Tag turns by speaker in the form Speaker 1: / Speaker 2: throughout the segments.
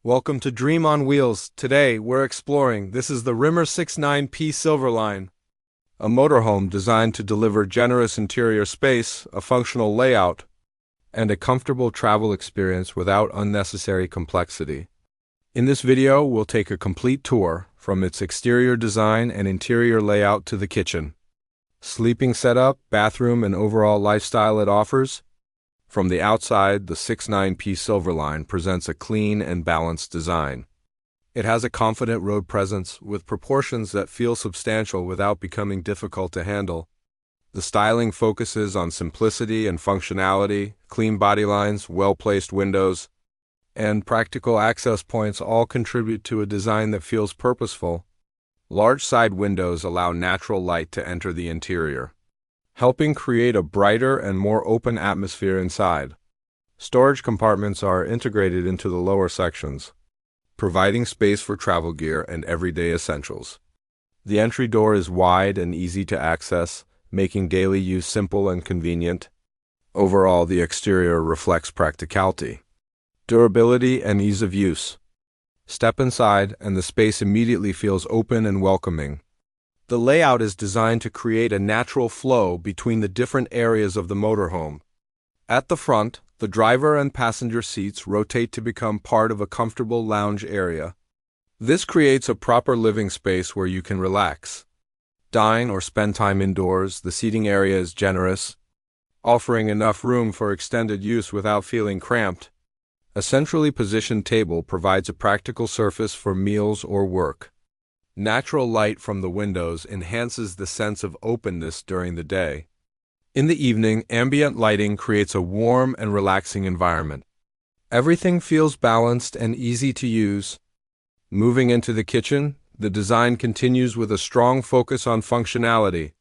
Speaker 1: Welcome to Dream on Wheels. Today, we're exploring. This is the Rimor 69P SilverLine, a motorhome designed to deliver generous interior space, a functional layout, and a comfortable travel experience without unnecessary complexity. In this video, we'll take a complete tour from its exterior design and interior layout to the kitchen, sleeping setup, bathroom, and overall lifestyle it offers. From the outside, the 69P SilverLine presents a clean and balanced design. It has a confident road presence with proportions that feel substantial without becoming difficult to handle. The styling focuses on simplicity and functionality, clean body lines, well-placed windows, and practical access points all contribute to a design that feels purposeful. Large side windows allow natural light to enter the interior, helping create a brighter and more open atmosphere inside. Storage compartments are integrated into the lower sections, providing space for travel gear and everyday essentials. The entry door is wide and easy to access, making daily use simple and convenient. Overall, the exterior reflects practicality, durability, and ease of use. Step inside, and the space immediately feels open and welcoming. The layout is designed to create a natural flow between the different areas of the motorhome. At the front, the driver and passenger seats rotate to become part of a comfortable lounge area. This creates a proper living space where you can relax, dine, or spend time indoors. The seating area is generous, offering enough room for extended use without feeling cramped. A centrally positioned table provides a practical surface for meals or work. Natural light from the windows enhances the sense of openness during the day. In the evening, ambient lighting creates a warm and relaxing environment. Everything feels balanced and easy to use. Moving into the kitchen, the design continues with a strong focus on functionality.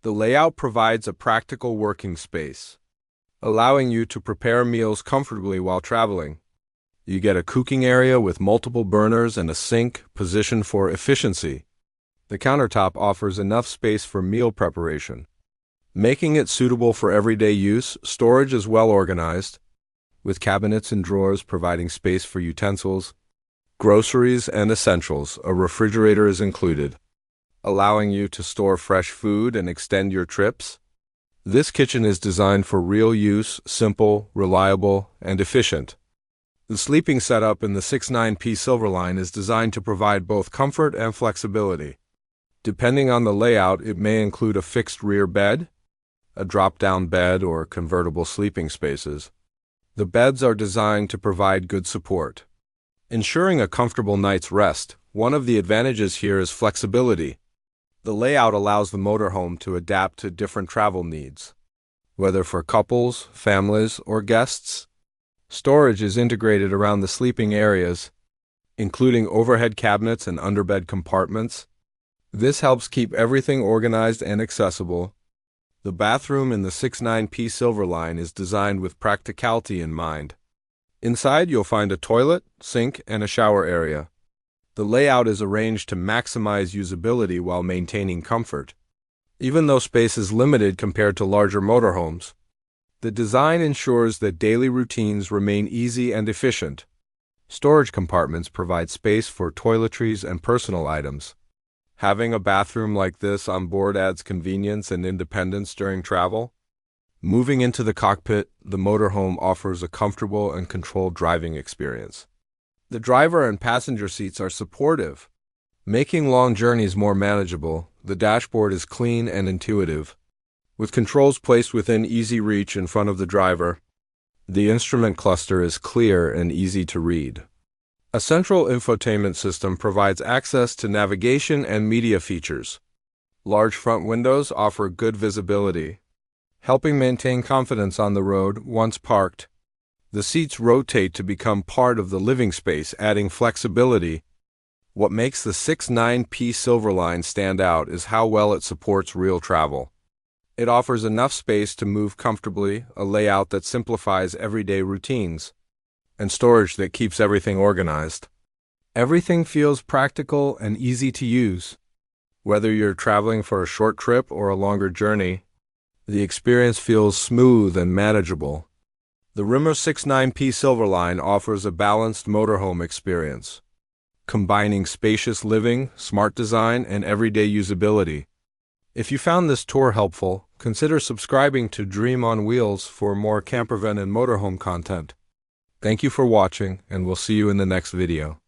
Speaker 1: The layout provides a practical working space, allowing you to prepare meals comfortably while traveling. You get a cooking area with multiple burners and a sink positioned for efficiency. The countertop offers enough space for meal preparation, making it suitable for everyday use. Storage is well organized, with cabinets and drawers providing space for utensils, groceries, and essentials. A refrigerator is included, allowing you to store fresh food and extend your trips. This kitchen is designed for real use, simple, reliable, and efficient. The sleeping setup in the 69P SilverLine is designed to provide both comfort and flexibility. Depending on the layout, it may include a fixed rear bed, a drop-down bed, or convertible sleeping spaces. The beds are designed to provide good support, ensuring a comfortable night's rest. One of the advantages here is flexibility. The layout allows the motorhome to adapt to different travel needs, whether for couples, families, or guests. Storage is integrated around the sleeping areas, including overhead cabinets and underbed compartments. This helps keep everything organized and accessible. The bathroom in the 69P SilverLine is designed with practicality in mind. Inside, you'll find a toilet, sink, and a shower area. The layout is arranged to maximize usability while maintaining comfort. Even though space is limited compared to larger motorhomes, the design ensures that daily routines remain easy and efficient. Storage compartments provide space for toiletries and personal items. Having a bathroom like this on board adds convenience and independence during travel. Moving into the cockpit, the motorhome offers a comfortable and controlled driving experience. The driver and passenger seats are supportive, making long journeys more manageable. The dashboard is clean and intuitive, with controls placed within easy reach in front of the driver. The instrument cluster is clear and easy to read. A central infotainment system provides access to navigation and media features. Large front windows offer good visibility, helping maintain confidence on the road once parked. The seats rotate to become part of the living space, adding flexibility. What makes the 69P SilverLine stand out is how well it supports real travel. It offers enough space to move comfortably, a layout that simplifies everyday routines, and storage that keeps everything organized. Everything feels practical and easy to use. Whether you're traveling for a short trip or a longer journey, the experience feels smooth and manageable. The Rimor 69P SilverLine offers a balanced motorhome experience, combining spacious living, smart design, and everyday usability. If you found this tour helpful, consider subscribing to Dream on Wheels for more campervan and motorhome content. Thank you for watching, and we'll see you in the next video.